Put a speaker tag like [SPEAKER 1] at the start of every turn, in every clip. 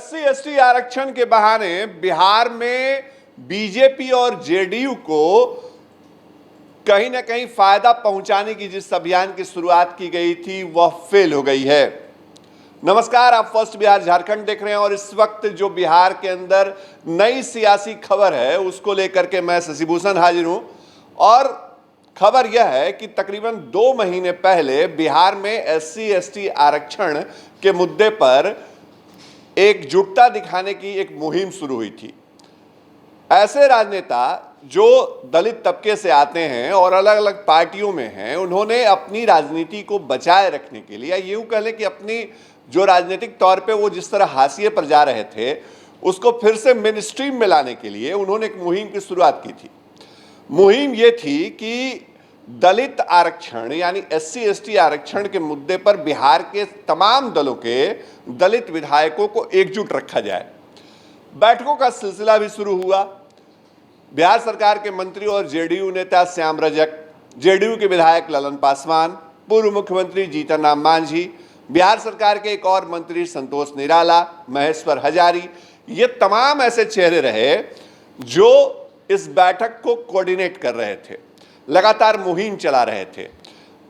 [SPEAKER 1] SC ST आरक्षण के बहाने बिहार में बीजेपी और जेडीयू को कहीं ना कहीं फायदा पहुंचाने की जिस अभियान की शुरुआत की गई थी वह फेल हो गई है। नमस्कार, आप फर्स्ट बिहार झारखंड देख रहे हैं और इस वक्त जो बिहार के अंदर नई सियासी खबर है उसको लेकर के मैं शशिभूषण हाजिर हूं। और खबर यह है कि तकरीबन 2 महीने पहले बिहार में एससी एसटी आरक्षण के मुद्दे पर एकजुटता दिखाने की एक मुहिम शुरू हुई थी। ऐसे राजनेता जो दलित तबके से आते हैं और अलग अलग पार्टियों में हैं, उन्होंने अपनी राजनीति को बचाए रखने के लिए, यूं कह लें कि अपनी जो राजनीतिक तौर पे वो जिस तरह हाशिए पर जा रहे थे उसको फिर से मेन स्ट्रीम में लाने के लिए उन्होंने एक मुहिम की शुरुआत की थी। मुहिम ये थी कि दलित आरक्षण यानी एससी एसटी आरक्षण के मुद्दे पर बिहार के तमाम दलों के दलित विधायकों को एकजुट रखा जाए। बैठकों का सिलसिला भी शुरू हुआ। बिहार सरकार के मंत्री और जेडीयू नेता श्याम रजक, जेडीयू के विधायक ललन पासवान, पूर्व मुख्यमंत्री जीतन राम मांझी, बिहार सरकार के एक और मंत्री संतोष निराला, महेश्वर हजारी, ये तमाम ऐसे चेहरे रहे जो इस बैठक को कोऑर्डिनेट कर रहे थे, लगातार मुहिम चला रहे थे।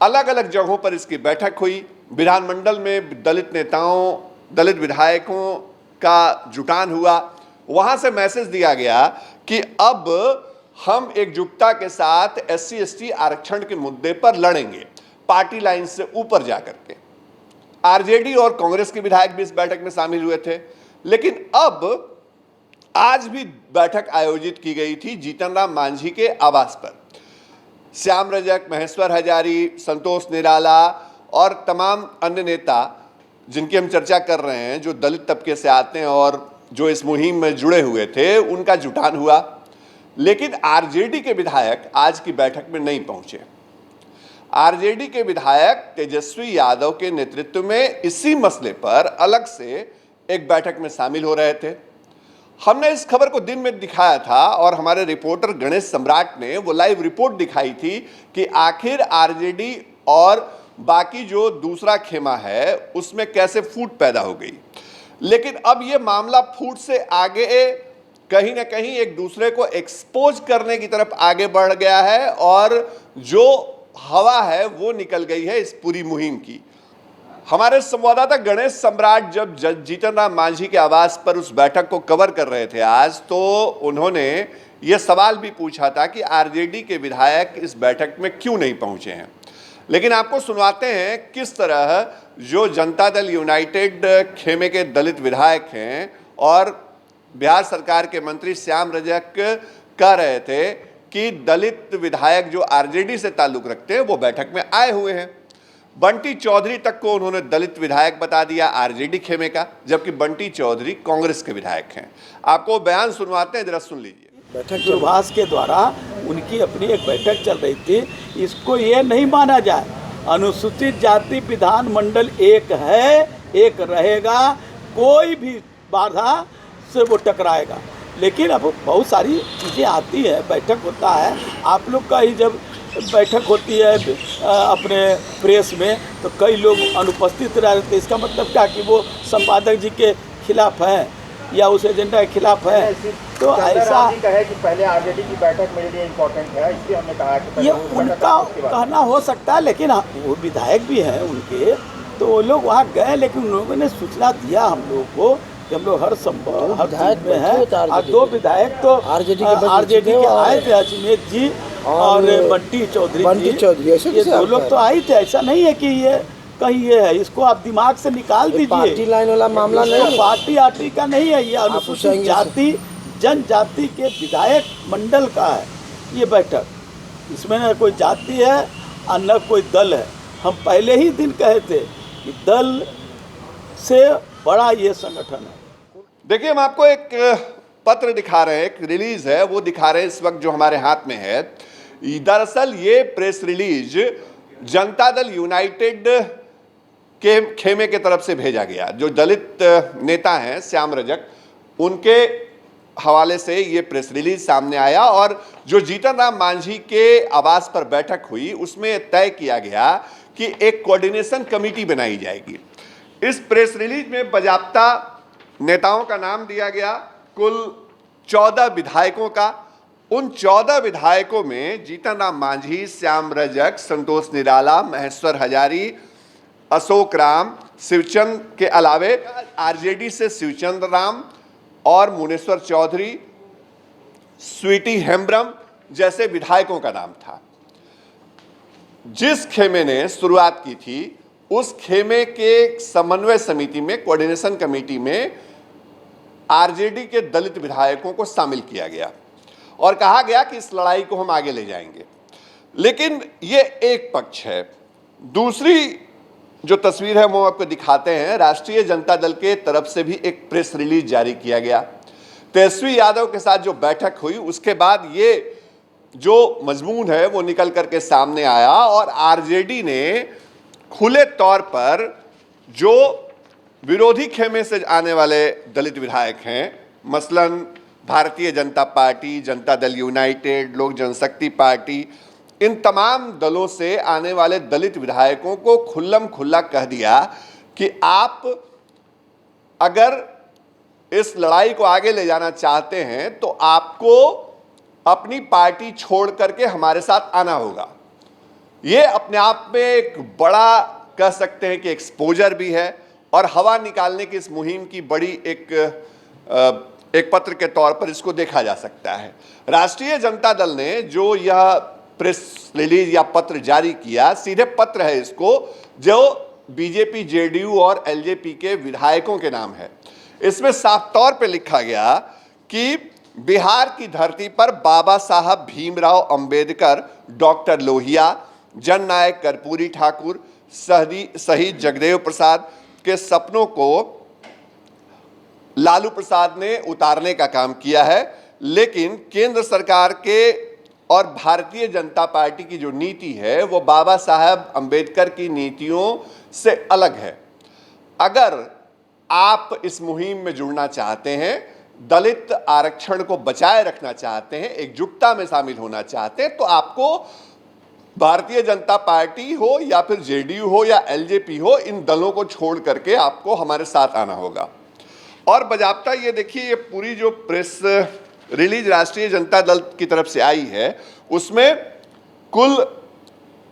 [SPEAKER 1] अलग अलग जगहों पर इसकी बैठक हुई। विधानमंडल में दलित नेताओं, दलित विधायकों का जुटान हुआ। वहां से मैसेज दिया गया कि अब हम एकजुटता के साथ एससी एसटी आरक्षण के मुद्दे पर लड़ेंगे, पार्टी लाइन से ऊपर जाकर के। आरजेडी और कांग्रेस के विधायक भी इस बैठक में शामिल हुए थे। लेकिन अब आज भी बैठक आयोजित की गई थी जीतन राम मांझी के आवास पर। श्याम रजक, महेश्वर हजारी, संतोष निराला और तमाम अन्य नेता जिनकी हम चर्चा कर रहे हैं, जो दलित तबके से आते हैं और जो इस मुहिम में जुड़े हुए थे, उनका जुटान हुआ। लेकिन आरजेडी के विधायक आज की बैठक में नहीं पहुंचे। आरजेडी के विधायक तेजस्वी यादव के नेतृत्व में इसी मसले पर अलग से एक बैठक में शामिल हो रहे थे। हमने इस खबर को दिन में दिखाया था और हमारे रिपोर्टर गणेश सम्राट ने वो लाइव रिपोर्ट दिखाई थी कि आखिर आरजेडी और बाकी जो दूसरा खेमा है उसमें कैसे फूट पैदा हो गई। लेकिन अब ये मामला फूट से आगे कहीं ना कहीं एक दूसरे को एक्सपोज करने की तरफ आगे बढ़ गया है और जो हवा है वो निकल गई है इस पूरी मुहिम की। हमारे संवाददाता गणेश सम्राट जब जीतन राम मांझी के आवास पर उस बैठक को कवर कर रहे थे आज, तो उन्होंने ये सवाल भी पूछा था कि आरजेडी के विधायक इस बैठक में क्यों नहीं पहुंचे हैं। लेकिन आपको सुनवाते हैं किस तरह जो जनता दल यूनाइटेड खेमे के दलित विधायक हैं और बिहार सरकार के मंत्री श्याम रजक कह रहे थे कि दलित विधायक जो आरजेडी से ताल्लुक रखते हैं वो बैठक में आए हुए हैं। बंटी चौधरी तक को उन्होंने दलित विधायक बता दिया आरजेडी खेमे का, जबकि बंटी चौधरी कांग्रेस के विधायक हैं। आपको बयान सुनवाते हैं, जरा सुन लीजिए।
[SPEAKER 2] बैठक दूरभाष के द्वारा उनकी अपनी एक बैठक चल रही थी। इसको ये नहीं माना जाए, अनुसूचित जाति विधानमंडल एक है, एक रहेगा, कोई भी बाधा से वो टकराएगा। लेकिन अब बहुत सारी चीज़ें आती है, बैठक होता है, आप लोग का ही जब बैठक होती है अपने प्रेस में तो कई लोग अनुपस्थित रहते हैं। इसका मतलब क्या कि वो संपादक जी के खिलाफ हैं या उस एजेंडा के खिलाफ है। तो ऐसा
[SPEAKER 3] कहे कि पहले आरजेडी की बैठक मेरे लिए इम्पोर्टेंट है, इसलिए हमने कहा कि
[SPEAKER 2] ये उनका कहना हो सकता है। लेकिन वो विधायक भी हैं उनके, तो वो लोग वहाँ गए, लेकिन उन लोगों ने सूचना दिया हम लोग को कि हम लोग हर संभव हर चीज में हैं। और 2 विधायक तो आरजेडी के आए थे, अजमेर जी और बंटी चौधरी, ये 2 लोग तो आए थे। ऐसा नहीं है कि ये कहीं ये है, इसको आप दिमाग से निकाल दीजिए।
[SPEAKER 3] पार्टी लाइन वाला मामला नहीं,
[SPEAKER 2] पार्टी आर्टी का नहीं है, ये अनुसूचित जाति जनजाति के विधायक मंडल का है ये बैठक। इसमें न कोई जाति है और न कोई दल है। हम पहले ही दिन कहे थे कि दल से बड़ा ये संगठन है।
[SPEAKER 1] देखिए, हम आपको एक पत्र दिखा रहे हैं, एक रिलीज है वो दिखा रहे हैं इस वक्त जो हमारे हाथ में है। दरअसल ये press release Janata Dal United के खेमे के तरफ से भेजा गया। जो दलित नेता हैं श्याम रजक, उनके हवाले से ये प्रेस रिलीज सामने आया और जो जीतन राम मांझी के आवास पर बैठक हुई उसमें तय किया गया कि एक कोऑर्डिनेशन कमेटी बनाई जाएगी। इस प्रेस रिलीज में बाकायदा नेताओं का नाम दिया गया, कुल 14 विधायकों का। उन 14 विधायकों में जीतन राम मांझी, श्याम रजक, संतोष निराला, महेश्वर हजारी, अशोक राम, शिवचंद के अलावे आरजेडी से शिवचंद राम और मुनेश्वर चौधरी, स्वीटी हेम्ब्रम जैसे विधायकों का नाम था। जिस खेमे ने शुरुआत की थी, उस खेमे के समन्वय समिति में, कोऑर्डिनेशन कमेटी में आरजेडी के दलित विधायकों को शामिल किया गया और कहा गया कि इस लड़ाई को हम आगे ले जाएंगे। लेकिन ये एक पक्ष है। दूसरी जो तस्वीर है वो आपको दिखाते हैं। राष्ट्रीय जनता दल के तरफ से भी एक प्रेस रिलीज जारी किया गया। तेजस्वी यादव के साथ जो बैठक हुई, उसके बाद ये जो मजमून है वो निकल करके सामने आया और आरजेडी ने खुले तौर पर जो विरोधी खेमे से आने वाले दलित विधायक हैं, मसलन भारतीय जनता पार्टी, जनता दल यूनाइटेड, लोक जनशक्ति पार्टी, इन तमाम दलों से आने वाले दलित विधायकों को खुल्लम खुल्ला कह दिया कि आप अगर इस लड़ाई को आगे ले जाना चाहते हैं तो आपको अपनी पार्टी छोड़ करके हमारे साथ आना होगा। ये अपने आप में एक बड़ा, कह सकते हैं कि एक्सपोजर भी है और हवा निकालने की इस मुहिम की बड़ी एक पत्र के तौर पर इसको देखा जा सकता है। राष्ट्रीय जनता दल ने जो यह प्रेस रिलीज या पत्र जारी किया, सीधे पत्र है इसको, जो बीजेपी, जेडीयू और एलजेपी के विधायकों के नाम है। इसमें साफ तौर पे लिखा गया कि बिहार की धरती पर बाबा साहब भीमराव अंबेडकर, डॉक्टर लोहिया, जननायक कर्पूरी ठाकुर, शहीद जगदेव प्रसाद के सपनों को लालू प्रसाद ने उतारने का काम किया है। लेकिन केंद्र सरकार के और भारतीय जनता पार्टी की जो नीति है वो बाबा साहब अंबेडकर की नीतियों से अलग है। अगर आप इस मुहिम में जुड़ना चाहते हैं, दलित आरक्षण को बचाए रखना चाहते हैं, एकजुटता में शामिल होना चाहते हैं, तो आपको भारतीय जनता पार्टी हो या फिर जेडीयू हो या एलजेपी हो, इन दलों को छोड़ करके आपको हमारे साथ आना होगा। और बजाबता ये देखिए, ये पूरी जो प्रेस रिलीज राष्ट्रीय जनता दल की तरफ से आई है, उसमें कुल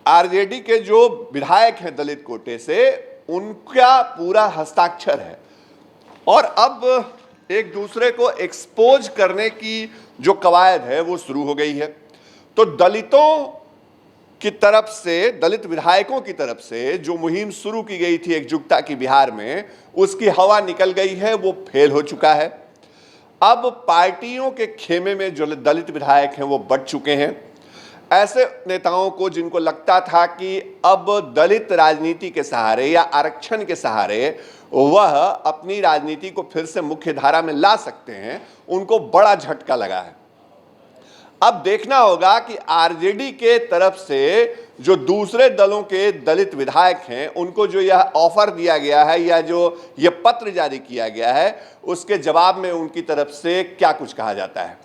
[SPEAKER 1] आरजेडी के जो विधायक हैं दलित कोटे से, उनका पूरा हस्ताक्षर है। और अब एक दूसरे को एक्सपोज करने की जो कवायद है वो शुरू हो गई है। तो दलितों की तरफ से, दलित विधायकों की तरफ से जो मुहिम शुरू की गई थी एकजुटता की बिहार में, उसकी हवा निकल गई है, वो फेल हो चुका है। अब पार्टियों के खेमे में जो दलित विधायक हैं वो बढ़ चुके हैं। ऐसे नेताओं को जिनको लगता था कि अब दलित राजनीति के सहारे या आरक्षण के सहारे वह अपनी राजनीति को फिर से मुख्य धारा में ला सकते हैं, उनको बड़ा झटका लगा है। अब देखना होगा कि आरजेडी के तरफ से जो दूसरे दलों के दलित विधायक हैं, उनको जो यह ऑफर दिया गया है या जो यह पत्र जारी किया गया है, उसके जवाब में उनकी तरफ से क्या कुछ कहा जाता है।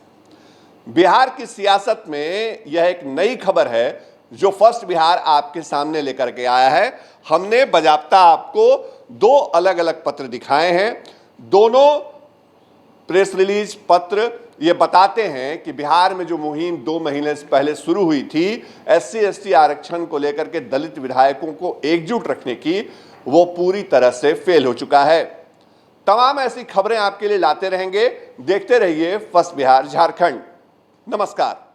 [SPEAKER 1] बिहार की सियासत में यह एक नई खबर है जो फर्स्ट बिहार आपके सामने लेकर के आया है। हमने बजाबता आपको दो अलग अलग पत्र दिखाए हैं। दोनों प्रेस रिलीज पत्र ये बताते हैं कि बिहार में जो मुहिम 2 महीने से पहले शुरू हुई थी SC/ST आरक्षण को लेकर के दलित विधायकों को एकजुट रखने की, वो पूरी तरह से फेल हो चुका है। तमाम ऐसी खबरें आपके लिए लाते रहेंगे। देखते रहिए फर्स्ट बिहार झारखंड। नमस्कार।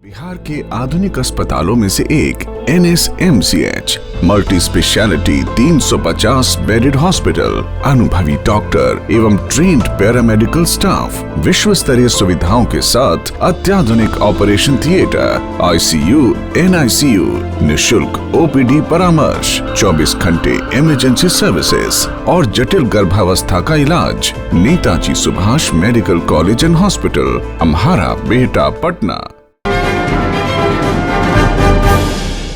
[SPEAKER 4] बिहार के आधुनिक अस्पतालों में से एक NSMCH multi speciality 350 bedded hospital, अनुभवी डॉक्टर एवं ट्रेन्ड पैरामेडिकल स्टाफ, विश्व स्तरीय सुविधाओं के साथ अत्याधुनिक ऑपरेशन थिएटर, ICU, NICU, निशुल्क OPD परामर्श, 24 घंटे इमरजेंसी सर्विसेज और जटिल गर्भावस्था का इलाज। Netaji Subhash medical college and hospital, Amhara, Bihta, Patna.